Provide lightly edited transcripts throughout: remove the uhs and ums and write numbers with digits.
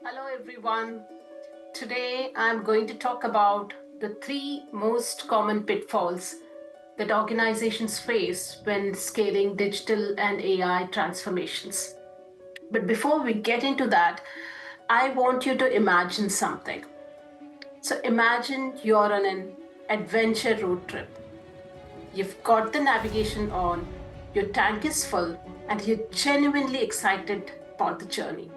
Hello, everyone. Today I'm going to talk about the three most common pitfalls that organizations face when scaling digital and AI transformations. But before we get into that, I want you to imagine something. So imagine you're on an adventure road trip. You've got the navigation on, your tank is full, and you're genuinely excited about the journey.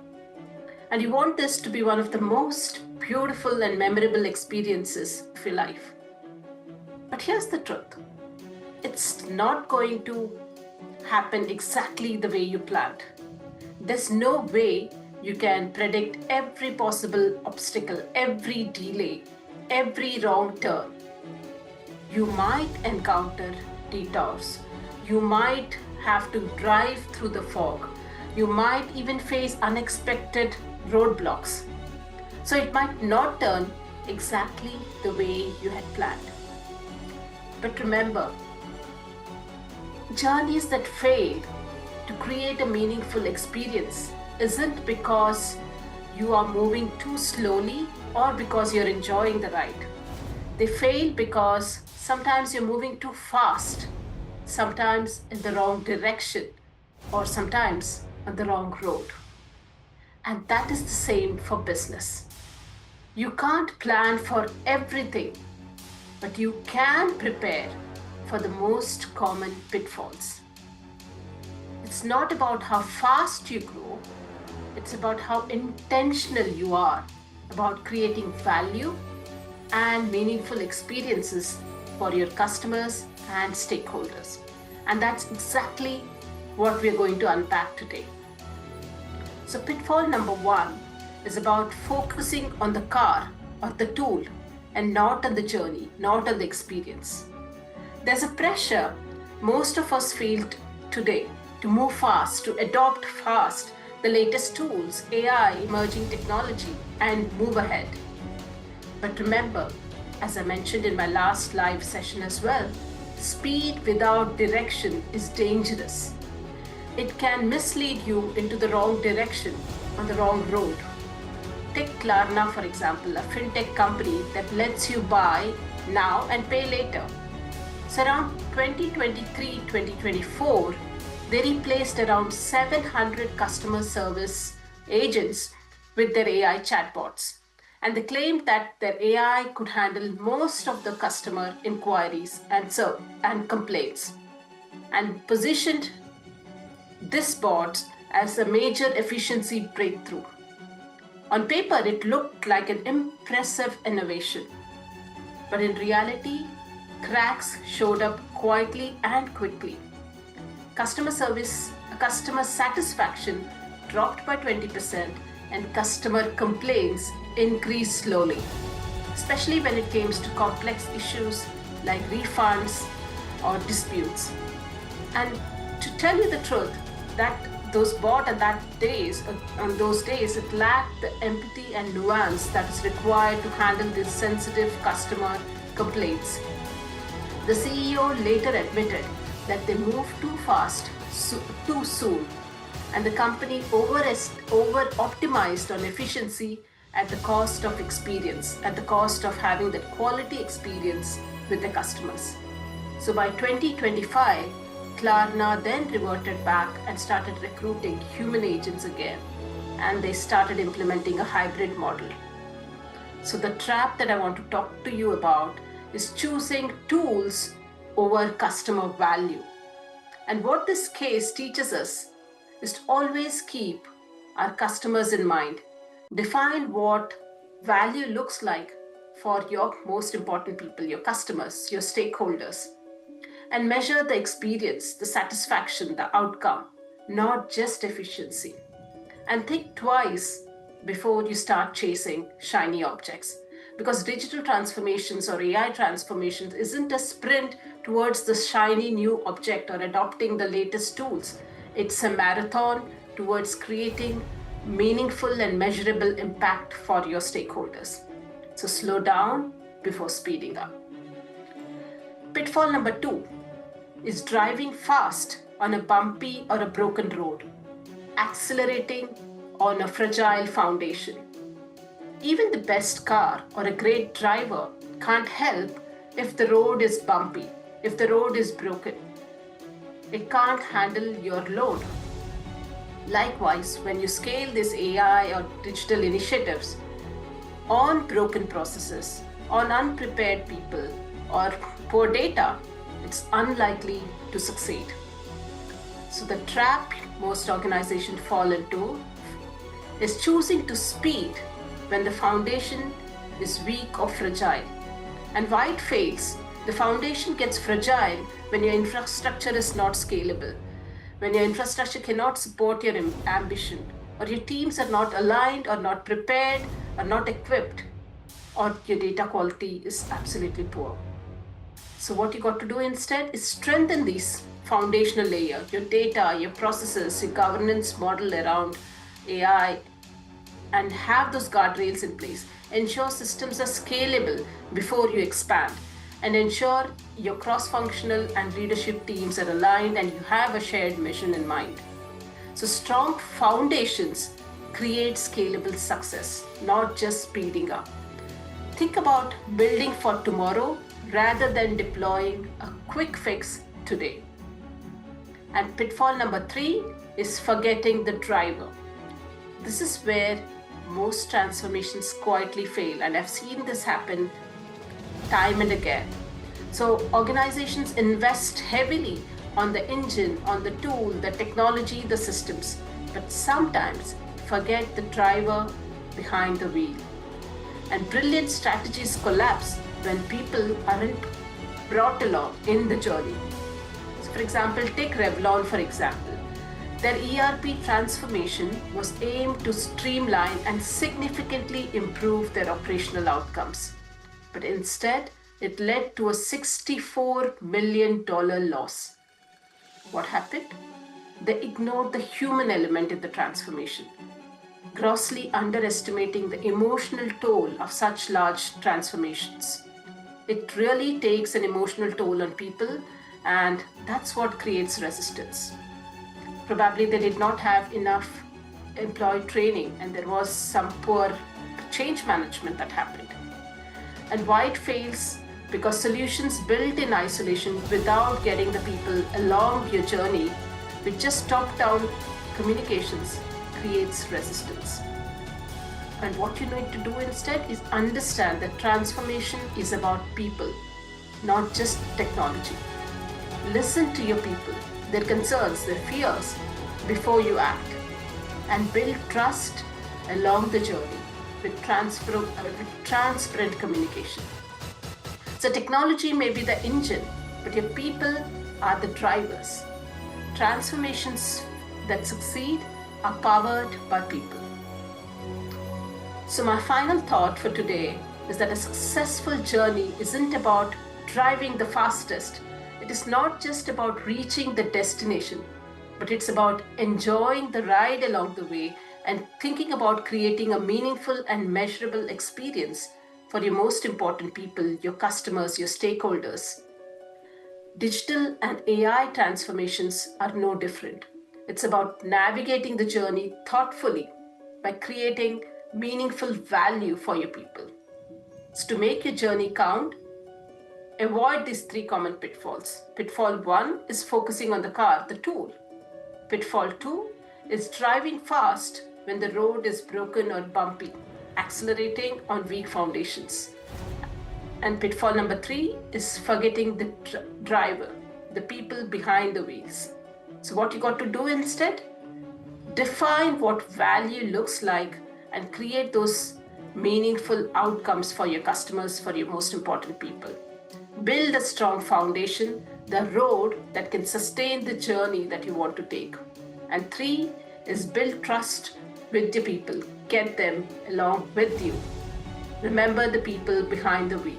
And you want this to be one of the most beautiful and memorable experiences of your life. But here's the truth, it's not going to happen exactly the way you planned. There's no way you can predict every possible obstacle, every delay, every wrong turn. You might encounter detours. You might have to drive through the fog. You might even face unexpected roadblocks. So it might not turn exactly the way you had planned. But remember, journeys that fail to create a meaningful experience isn't because you are moving too slowly or because you're enjoying the ride. They fail because sometimes you're moving too fast, sometimes in the wrong direction, or sometimes on the wrong road. And that is the same for business. You can't plan for everything, but you can prepare for the most common pitfalls. It's not about how fast you grow, it's about how intentional you are about creating value and meaningful experiences for your customers and stakeholders. And that's exactly what we're going to unpack today. So pitfall number one is about focusing on the car or the tool and not on the journey, not on the experience. There's a pressure most of us feel today to move fast, to adopt fast the latest tools, AI, emerging technology, and move ahead. But remember, as I mentioned in my last live session as well, speed without direction is dangerous. It can mislead you into the wrong direction on the wrong road. Take Klarna, for example, a fintech company that lets you buy now and pay later. So around 2023-2024, they replaced around 700 customer service agents with their AI chatbots. And they claimed that their AI could handle most of the customer inquiries and complaints, and positioned this bot as a major efficiency breakthrough. On paper, it looked like an impressive innovation, but in reality, cracks showed up quietly and quickly. Customer satisfaction dropped by 20%, and customer complaints increased slowly, especially when it came to complex issues like refunds or disputes. And to tell you the truth, that those bought on those days, it lacked the empathy and nuance that is required to handle these sensitive customer complaints. The CEO later admitted that they moved too fast, too soon, and the company over-optimized on efficiency at the cost of experience, at the cost of having that quality experience with the customers. So by 2025, Klarna then reverted back and started recruiting human agents again, and they started implementing a hybrid model. So the trap that I want to talk to you about is choosing tools over customer value. And what this case teaches us is to always keep our customers in mind. Define what value looks like for your most important people, your customers, your stakeholders, and measure the experience, the satisfaction, the outcome, not just efficiency. And think twice before you start chasing shiny objects. Because digital transformations or AI transformations isn't a sprint towards the shiny new object or adopting the latest tools. It's a marathon towards creating meaningful and measurable impact for your stakeholders. So slow down before speeding up. Pitfall number two is driving fast on a bumpy or a broken road, accelerating on a fragile foundation. Even the best car or a great driver can't help if the road is bumpy, if the road is broken. It can't handle your load. Likewise, when you scale these AI or digital initiatives on broken processes, on unprepared people, or poor data, it's unlikely to succeed. So the trap most organizations fall into is choosing to speed when the foundation is weak or fragile. And why it fails? The foundation gets fragile when your infrastructure is not scalable, when your infrastructure cannot support your ambition, or your teams are not aligned or not prepared or not equipped, or your data quality is absolutely poor. So what you got to do instead is strengthen these foundational layer, your data, your processes, your governance model around AI, and have those guardrails in place. Ensure systems are scalable before you expand, and ensure your cross-functional and leadership teams are aligned and you have a shared mission in mind. So strong foundations create scalable success, not just speeding up. Think about building for tomorrow rather than deploying a quick fix today. And pitfall number 3 is forgetting the driver. This is where most transformations quietly fail, and I've seen this happen time and again. So organizations invest heavily on the engine, on the tool, the technology, the systems, but sometimes forget the driver behind the wheel. And brilliant strategies collapse when people aren't brought along in the journey. So for example, take Revlon for example. Their ERP transformation was aimed to streamline and significantly improve their operational outcomes. But instead, it led to a $64 million loss. What happened? They ignored the human element in the transformation, grossly underestimating the emotional toll of such large transformations. It really takes an emotional toll on people, and that's what creates resistance. Probably they did not have enough employee training, and there was some poor change management that happened. And why it fails? Because solutions built in isolation without getting the people along your journey with just top-down communications creates resistance. And what you need to do instead is understand that transformation is about people, not just technology. Listen to your people, their concerns, their fears before you act, and build trust along the journey with transparent communication. So technology may be the engine, but your people are the drivers. Transformations that succeed are powered by people. So my final thought for today is that a successful journey isn't about driving the fastest. It is not just about reaching the destination, but it's about enjoying the ride along the way and thinking about creating a meaningful and measurable experience for your most important people, your customers, your stakeholders. Digital and AI transformations are no different. It's about navigating the journey thoughtfully by creating meaningful value for your people. So to make your journey count, avoid these 3 common pitfalls. Pitfall 1 is focusing on the car, the tool. Pitfall 2 is driving fast when the road is broken or bumpy, accelerating on weak foundations. And pitfall number 3 is forgetting the driver, the people behind the wheels. So what you got to do instead? Define what value looks like and create those meaningful outcomes for your customers, for your most important people. Build a strong foundation, the road that can sustain the journey that you want to take. And 3 is build trust with the people. Get them along with you. Remember the people behind the wheel.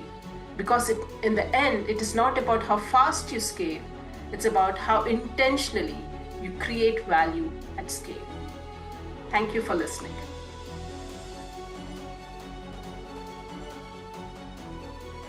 Because in the end, it is not about how fast you scale, it's about how intentionally you create value at scale. Thank you for listening.